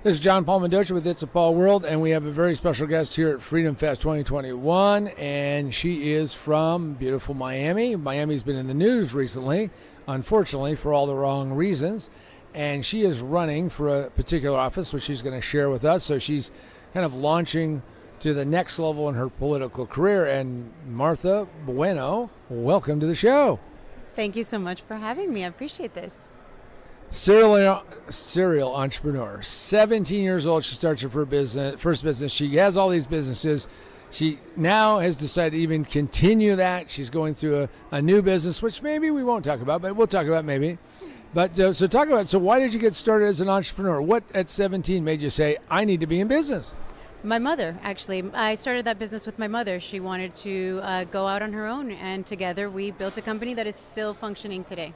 This is John Paul Mendocha with It's a Paul World, and we have a very special guest here at Freedom Fest 2021, and she is from beautiful Miami. Miami's been in the news recently, unfortunately, for all the wrong reasons, and she is running for a particular office, which she's going to share with us, so she's kind of launching to the next level in her political career. And Martha Bueno, welcome to the show. Thank you so much for having me. I appreciate this. Serial entrepreneur. 17 years old, she starts her first business. She has all these businesses. She now has decided to even continue that. She's going through a new business, which maybe we won't talk about, but we'll talk about maybe. But so why did you get started as an entrepreneur? What at 17 made you say, I need to be in business? My mother, actually. I started that business with my mother. She wanted to go out on her own, and together we built a company that is still functioning today.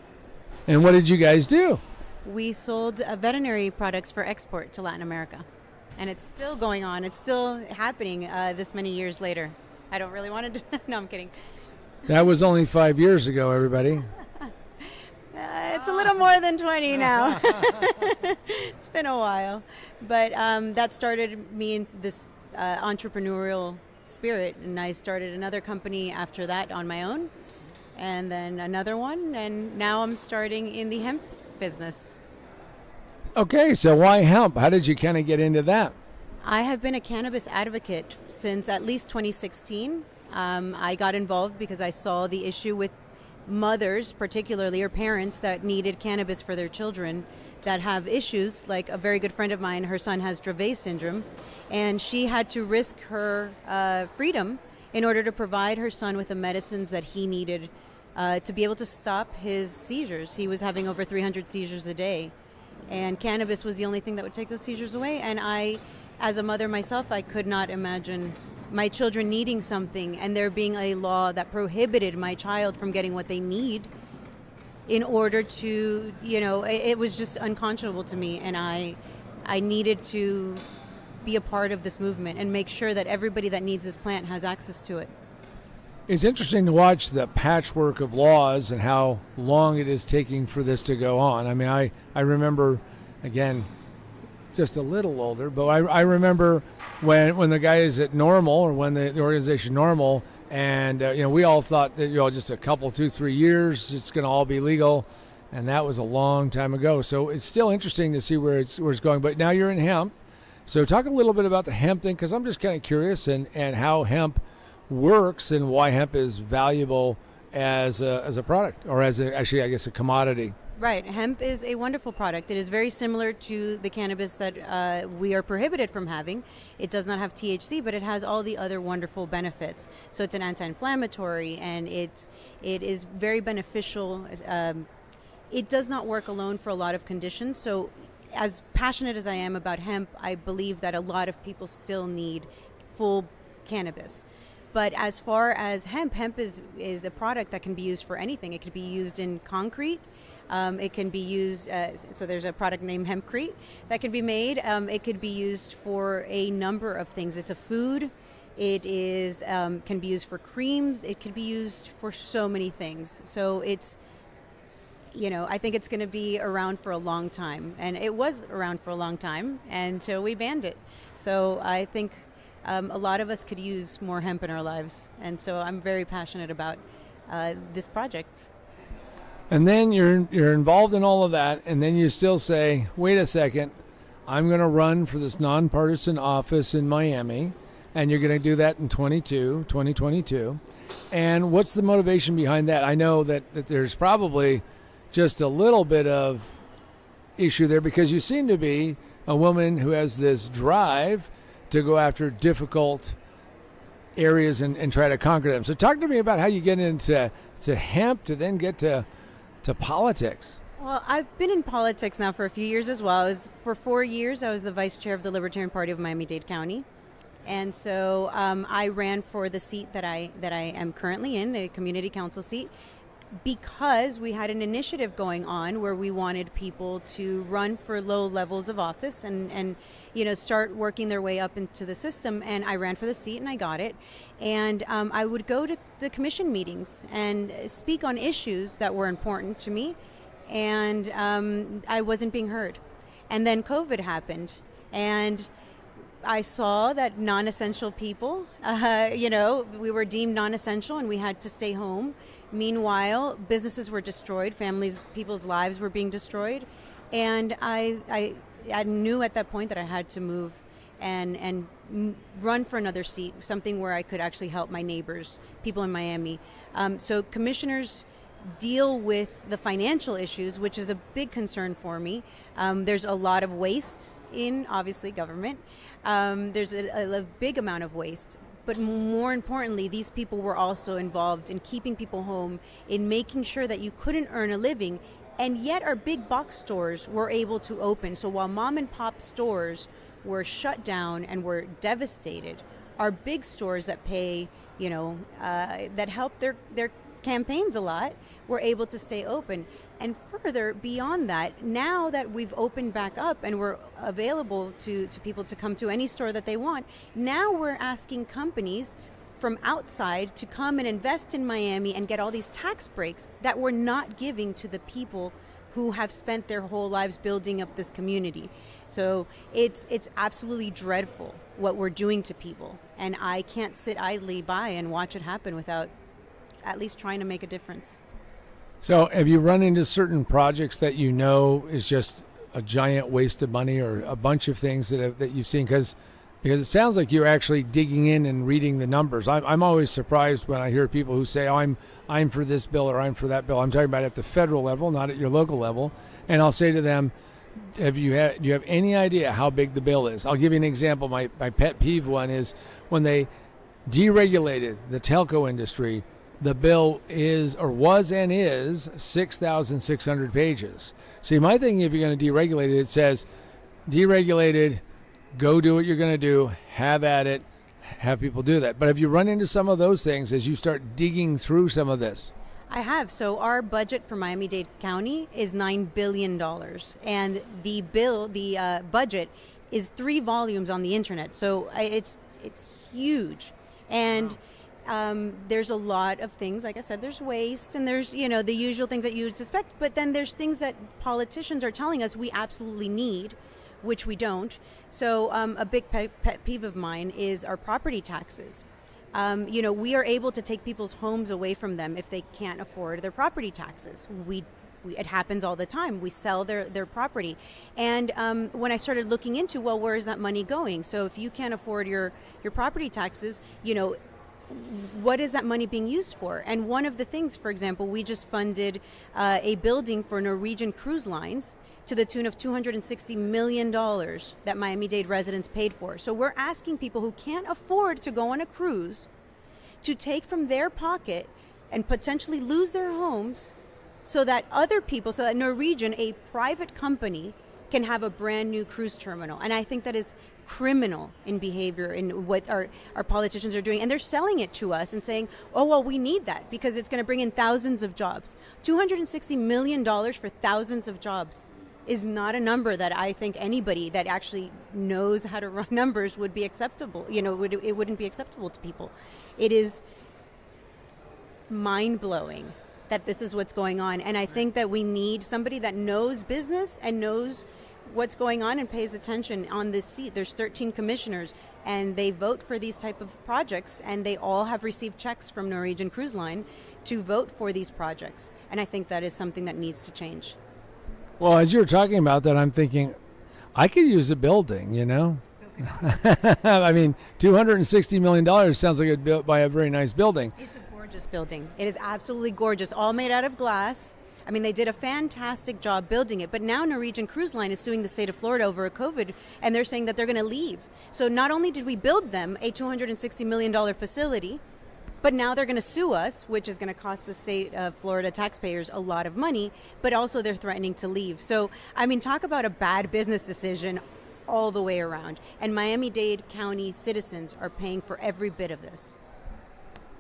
And what did you guys do? We sold veterinary products for export to Latin America, and it's still going on. It's still happening this many years later. I don't really want to no, I'm kidding. That was only 5 years ago, everybody. It's a little more than 20 now. It's been a while. But that started me in this entrepreneurial spirit, and I started another company after that on my own, and then another one, and now I'm starting in the hemp business. Okay, so why hemp? How did you kind of get into that? I have been a cannabis advocate since at least 2016. I got involved because I saw the issue with mothers, particularly, or parents that needed cannabis for their children that have issues. Like a very good friend of mine, her son has Dravet syndrome, and she had to risk her freedom in order to provide her son with the medicines that he needed to be able to stop his seizures. He was having over 300 seizures a day, and cannabis was the only thing that would take those seizures away. And I, as a mother myself, I could not imagine my children needing something and there being a law that prohibited my child from getting what they need in order to, it was just unconscionable to me. And I needed to be a part of this movement and make sure that everybody that needs this plant has access to it. It's interesting to watch the patchwork of laws and how long it is taking for this to go on. I mean, I remember, again, just a little older, but I remember when the guy is at Normal, or when the organization Normal, and we all thought that just a couple, 2-3 years, it's going to all be legal, and that was a long time ago. So it's still interesting to see where it's going. But now you're in hemp, so talk a little bit about the hemp thing, because I'm just kind of curious and how hemp works and why hemp is valuable as a product, or actually I guess a commodity. Right. Hemp is a wonderful product. It is very similar to the cannabis that we are prohibited from having. It does not have THC, but it has all the other wonderful benefits. So it's an anti-inflammatory, and it is very beneficial. It does not work alone for a lot of conditions. So as passionate as I am about hemp, I believe that a lot of people still need full cannabis. But as far as hemp is a product that can be used for anything. It could be used in concrete. It can be used, so there's a product named Hempcrete that can be made. It could be used for a number of things. It's a food. It is can be used for creams. It could be used for so many things. So it's, I think it's going to be around for a long time. And it was around for a long time until we banned it. So I think a lot of us could use more hemp in our lives. And so I'm very passionate about this project. And then you're involved in all of that, and then you still say, wait a second, I'm going to run for this nonpartisan office in Miami, and you're going to do that in 2022. And what's the motivation behind that? I know that there's probably just a little bit of issue there, because you seem to be a woman who has this drive to go after difficult areas and try to conquer them. So talk to me about how you get into hemp to then get to politics. Well, I've been in politics now for a few years as well. For 4 years, I was the vice chair of the Libertarian Party of Miami-Dade County. And so I ran for the seat that I am currently in, a community council seat, because we had an initiative going on where we wanted people to run for low levels of office and start working their way up into the system. And I ran for the seat and I got it. And I would go to the commission meetings and speak on issues that were important to me. And I wasn't being heard. And then COVID happened. And I saw that non-essential people, we were deemed non-essential and we had to stay home. Meanwhile, businesses were destroyed, people's lives were being destroyed. And I knew at that point that I had to move and run for another seat, something where I could actually help my neighbors, people in Miami. So commissioners deal with the financial issues, which is a big concern for me. There's a lot of waste in, obviously, government. There's a big amount of waste. But more importantly, these people were also involved in keeping people home, in making sure that you couldn't earn a living, and yet our big box stores were able to open. So while mom and pop stores were shut down and were devastated, our big stores that pay, that help their campaigns a lot, were able to stay open. And further, beyond that, now that we've opened back up and we're available to people to come to any store that they want, now we're asking companies from outside to come and invest in Miami and get all these tax breaks that we're not giving to the people who have spent their whole lives building up this community. So it's absolutely dreadful what we're doing to people. And I can't sit idly by and watch it happen without at least trying to make a difference. So have you run into certain projects that you know is just a giant waste of money, or a bunch of things that you've seen? Because it sounds like you're actually digging in and reading the numbers. I'm always surprised when I hear people who say, oh, I'm for this bill or I'm for that bill. I'm talking about at the federal level, not at your local level. And I'll say to them, do you have any idea how big the bill is? I'll give you an example. My pet peeve one is when they deregulated the telco industry. The bill was 6,600 pages. See, my thing, if you're going to deregulate it, it says deregulated, go do what you're going to do, have at it, have people do that. But have you run into some of those things as you start digging through some of this? I have. So our budget for Miami-Dade County is $9 billion. And the budget is 3 volumes on the internet. So it's huge. And there's a lot of things, like I said, there's waste and there's, the usual things that you would suspect, but then there's things that politicians are telling us we absolutely need, which we don't. So a big pet peeve of mine is our property taxes. We are able to take people's homes away from them if they can't afford their property taxes. It happens all the time. We sell their property. And when I started looking into, well, where is that money going? So if you can't afford your property taxes, what is that money being used for? And one of the things, for example, we just funded a building for Norwegian Cruise Lines to the tune of $260 million that Miami-Dade residents paid for. So we're asking people who can't afford to go on a cruise to take from their pocket and potentially lose their homes so that Norwegian, a private company, can have a brand new cruise terminal. And I think that is criminal in behavior in what our politicians are doing. And they're selling it to us and saying, oh, well, we need that because it's going to bring in thousands of jobs. $260 million for thousands of jobs is not a number that I think anybody that actually knows how to run numbers would be acceptable. It wouldn't be acceptable to people. It is mind-blowing that this is what's going on. And I think that we need somebody that knows business and knows what's going on and pays attention on this seat. There's 13 commissioners and they vote for these type of projects, and they all have received checks from Norwegian Cruise Line to vote for these projects. And I think that is something that needs to change. Well, as you're talking about that, I'm thinking I could use a building, I mean, $260 million sounds like it'd be built by a very nice building. It's a gorgeous building. It is absolutely gorgeous, all made out of glass. I mean, they did a fantastic job building it, but now Norwegian Cruise Line is suing the state of Florida over COVID, and they're saying that they're going to leave. So not only did we build them a $260 million facility, but now they're going to sue us, which is going to cost the state of Florida taxpayers a lot of money, but also they're threatening to leave. So, I mean, talk about a bad business decision all the way around. And Miami-Dade County citizens are paying for every bit of this.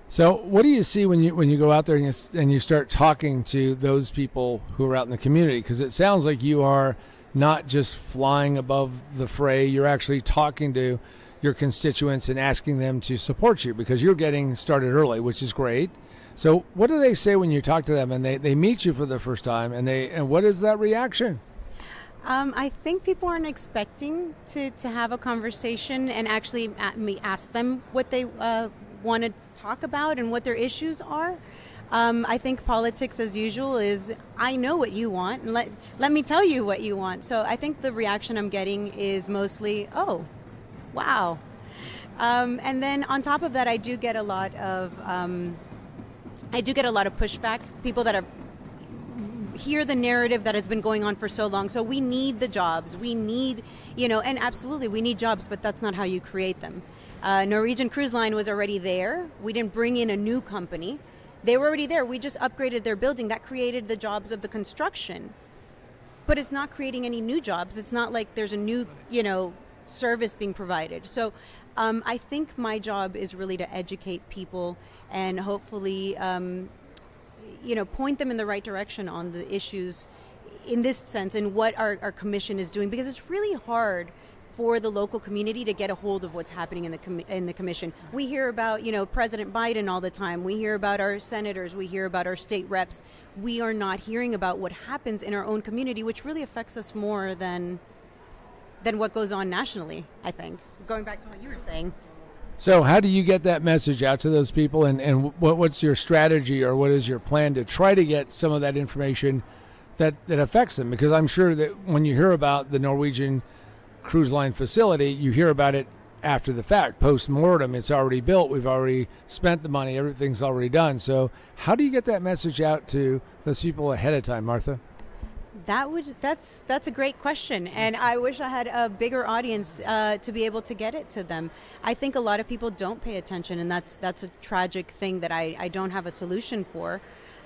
So what do you see when you go out there and you start talking to those people who are out in the community? Because it sounds like you are not just flying above the fray. You're actually talking to your constituents and asking them to support you because you're getting started early, which is great. So what do they say when you talk to them and they meet you for the first time and what is that reaction? I think people aren't expecting to have a conversation and actually me ask them what they want to talk about and what their issues are. I think politics, as usual, is I know what you want, and let me tell you what you want. So I think the reaction I'm getting is mostly, oh, wow. And then on top of that, I do get a lot of pushback. People that are hear the narrative that has been going on for so long. So we need the jobs. We need, and absolutely we need jobs, but that's not how you create them. Norwegian Cruise Line was already there. We didn't bring in a new company. They were already there. We just upgraded their building. That created the jobs of the construction. But it's not creating any new jobs. It's not like there's a new, service being provided. So I think my job is really to educate people and hopefully point them in the right direction on the issues in this sense and what our commission is doing, because it's really hard for the local community to get a hold of what's happening in the commission. We hear about, President Biden all the time. We hear about our senators. We hear about our state reps. We are not hearing about what happens in our own community, which really affects us more than what goes on nationally, I think. Going back to what you were saying. So how do you get that message out to those people, and what's your strategy, or what is your plan to try to get some of that information that affects them? Because I'm sure that when you hear about the Norwegian Cruise Line facility, you hear about it after the fact, post-mortem. It's already built. We've already spent the money. Everything's already done. So how do you get that message out to those people ahead of time, Martha? That's a great question, and I wish I had a bigger audience to be able to get it to them. I think a lot of people don't pay attention, and that's a tragic thing that I don't have a solution for.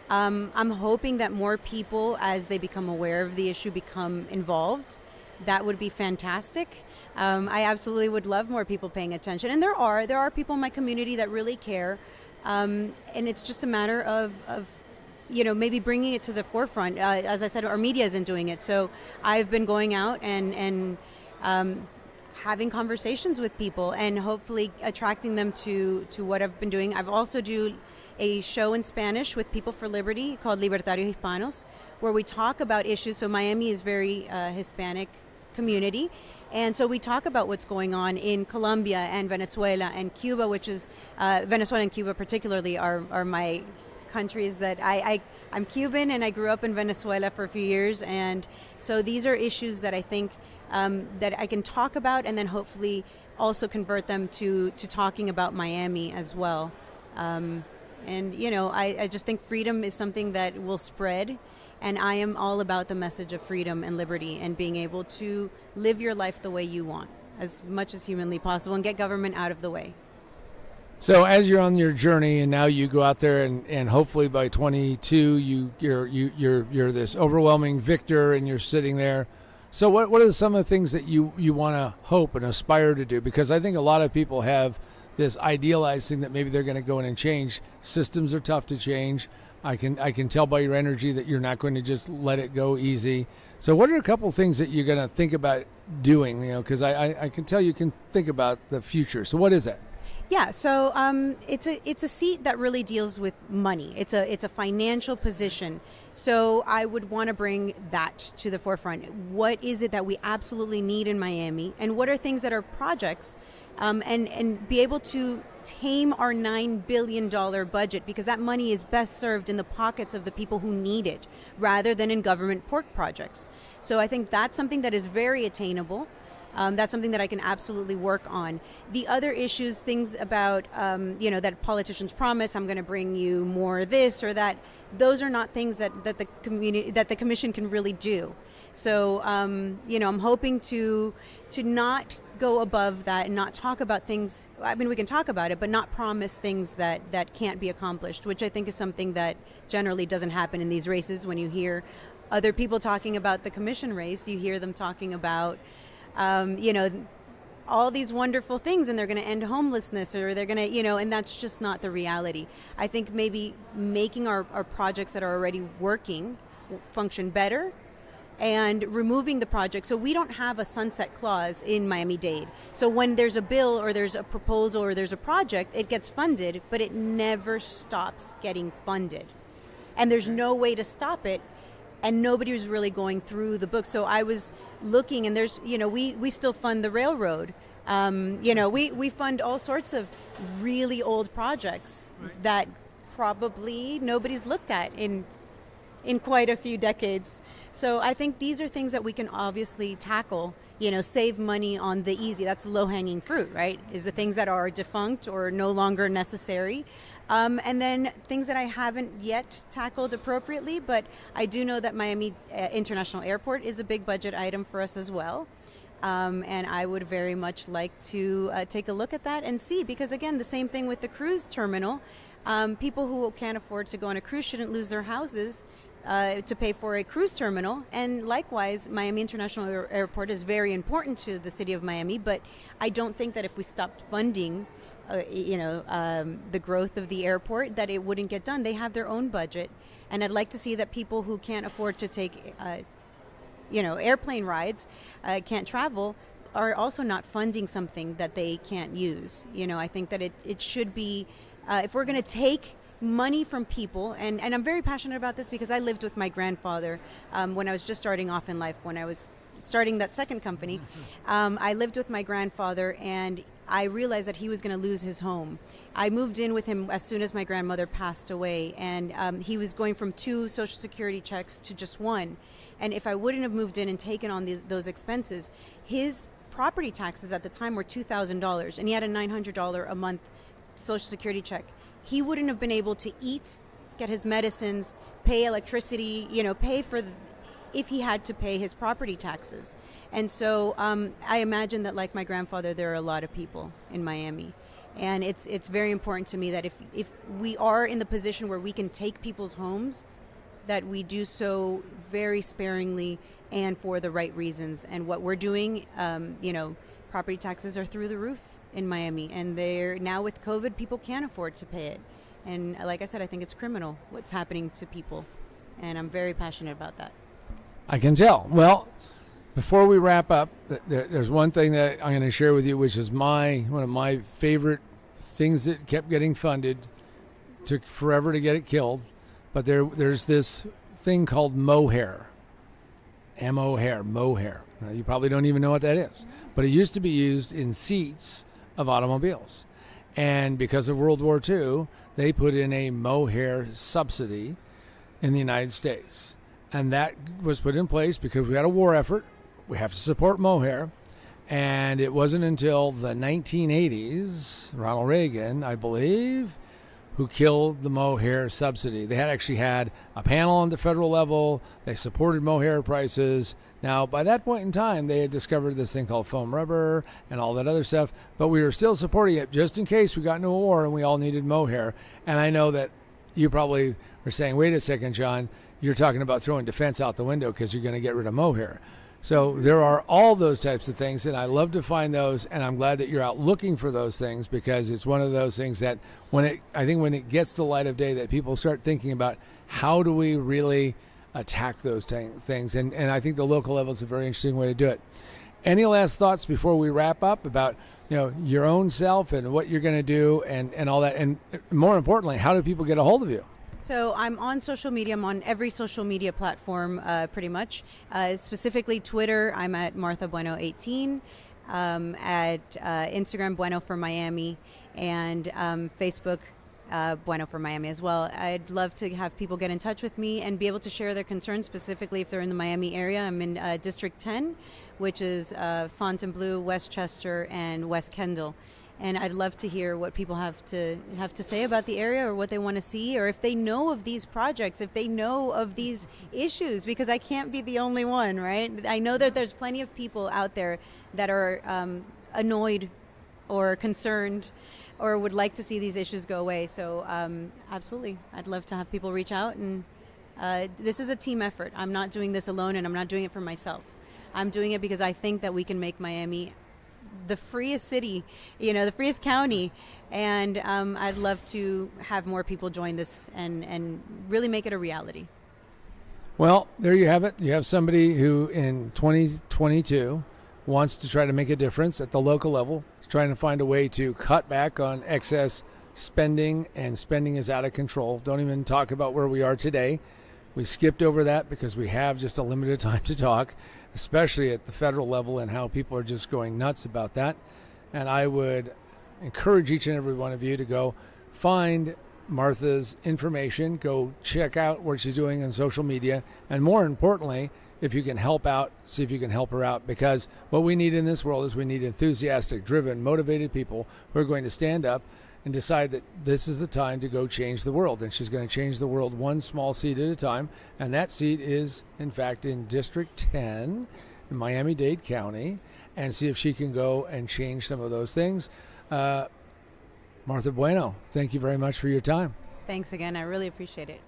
I'm hoping that more people, as they become aware of the issue, become involved. That would be fantastic. I absolutely would love more people paying attention, and there are people in my community that really care, and it's just a matter of maybe bringing it to the forefront. As I said, our media isn't doing it. So I've been going out and having conversations with people and hopefully attracting them to what I've been doing. I've also do a show in Spanish with People for Liberty called Libertarios Hispanos, where we talk about issues. So Miami is very Hispanic community. And so we talk about what's going on in Colombia and Venezuela and Cuba, which is Venezuela and Cuba particularly are my countries that I'm Cuban, and I grew up in Venezuela for a few years, and so these are issues that I think that I can talk about, and then hopefully also convert them to talking about Miami as well. I just think freedom is something that will spread, and I am all about the message of freedom and liberty and being able to live your life the way you want as much as humanly possible and get government out of the way. So as you're on your journey, and now you go out there, and hopefully by 22 you're this overwhelming victor, and you're sitting there. So what are some of the things that you want to hope and aspire to do? Because I think a lot of people have this idealized thing that maybe they're going to go in and change. Systems are tough to change. I can tell by your energy that you're not going to just let it go easy. So what are a couple things that you're going to think about doing? Because I can tell you can think about the future. So what is that? Yeah, so it's a seat that really deals with money. It's a financial position. So I would want to bring that to the forefront. What is it that we absolutely need in Miami, and what are things that are projects, and be able to tame our $9 billion budget, because that money is best served in the pockets of the people who need it, rather than in government pork projects. So I think that's something that is very attainable. That's something that I can absolutely work on. The other issues, things about, that politicians promise, I'm going to bring you more this or that, those are not things that the commission can really do. So, I'm hoping to not go above that and not talk about things. I mean, we can talk about it, but not promise things that can't be accomplished, which I think is something that generally doesn't happen in these races. When you hear other people talking about the commission race, you hear them talking about all these wonderful things, and they're going to end homelessness, or they're going to, and that's just not the reality. I think maybe making our projects that are already working function better, and removing the project. So we don't have a sunset clause in Miami-Dade. So when there's a bill or there's a proposal or there's a project, it gets funded, but it never stops getting funded. And there's no way to stop it and nobody was really going through the book. So I was looking, and there's, we still fund the railroad. We fund all sorts of really old projects that probably nobody's looked at in quite a few decades. So I think these are things that we can obviously tackle, save money on the easy. That's low-hanging fruit, right? Is the things that are defunct or no longer necessary. And then things that I haven't yet tackled appropriately, but I do know that Miami International Airport is a big budget item for us as well. And I would very much like to take a look at that and see, because again, the same thing with the cruise terminal. People who can't afford to go on a cruise shouldn't lose their houses to pay for a cruise terminal. And likewise, Miami International Airport is very important to the city of Miami, but I don't think that if we stopped funding the growth of the airport, that it wouldn't get done. They have their own budget, and I'd like to see that people who can't afford to take airplane rides, can't travel, are also not funding something that they can't use. I think that it should be, if we're going to take money from people, and I'm very passionate about this because I lived with my grandfather when I was just starting off in life, when I was starting that second company. I lived with my grandfather, and I realized that he was going to lose his home. I moved in with him as soon as my grandmother passed away, and he was going from 2 Social Security checks to just 1. And if I wouldn't have moved in and taken on those expenses, his property taxes at the time were $2,000, and he had a $900 a month Social Security check. He wouldn't have been able to eat, get his medicines, pay electricity, pay for if he had to pay his property taxes. And so I imagine that, like my grandfather, there are a lot of people in Miami. And it's very important to me that if we are in the position where we can take people's homes, that we do so very sparingly and for the right reasons. And what we're doing, property taxes are through the roof in Miami, and they're now with COVID, people can't afford to pay it. And like I said, I think it's criminal what's happening to people, and I'm very passionate about that. I can tell. Well, before we wrap up, there's one thing that I'm going to share with you, which is one of my favorite things that kept getting funded. Took forever to get it killed, but there's this thing called Mohair. Mohair. Now, you probably don't even know what that is, but it used to be used in seats of automobiles. And because of World War II, they put in a Mohair subsidy in the United States. And that was put in place because we had a war effort. We have to support Mohair. And it wasn't until the 1980s, Ronald Reagan, I believe, who killed the Mohair subsidy. They had actually had a panel on the federal level. They supported Mohair prices. Now, by that point in time, they had discovered this thing called foam rubber and all that other stuff, but we were still supporting it just in case we got into a war and we all needed Mohair. And I know that you probably were saying, wait a second, John, you're talking about throwing defense out the window because you're going to get rid of Mohair. So there are all those types of things, and I love to find those, and I'm glad that you're out looking for those things, because it's one of those things that when it gets the light of day, that people start thinking about how do we really attack those things, and I think the local level is a very interesting way to do it. Any last thoughts before we wrap up about your own self and what you're going to do and all that, and more importantly, how do people get a hold of you? So I'm on social media. I'm on every social media platform, pretty much. Specifically Twitter, I'm at Martha Bueno 18. At Instagram, Bueno for Miami, and Facebook, Bueno for Miami as well. I'd love to have people get in touch with me and be able to share their concerns, specifically if they're in the Miami area. I'm in District 10, which is Fontainebleau, Westchester, and West Kendall. And I'd love to hear what people have to say about the area, or what they want to see, or if they know of these projects, if they know of these issues, because I can't be the only one, right? I know that there's plenty of people out there that are annoyed or concerned or would like to see these issues go away. So absolutely, I'd love to have people reach out. And this is a team effort. I'm not doing this alone, and I'm not doing it for myself. I'm doing it because I think that we can make Miami the freest city, the freest county, and I'd love to have more people join this and really make it a reality. Well, there you have it. You have somebody who in 2022 wants to try to make a difference at the local level, trying to find a way to cut back on excess spending, and spending is out of control. Don't even talk about where we are today. We skipped over that because we have just a limited time to talk, especially at the federal level and how people are just going nuts about that. And I would encourage each and every one of you to go find Martha's information, go check out what she's doing on social media, and more importantly, if you can help out, see if you can help her out, because what we need in this world is we need enthusiastic, driven, motivated people who are going to stand up and decide that this is the time to go change the world. And she's going to change the world one small seat at a time, and that seat is, in fact, in District 10 in Miami-Dade County, and see if she can go and change some of those things. Martha Bueno, thank you very much for your time. Thanks again. I really appreciate it.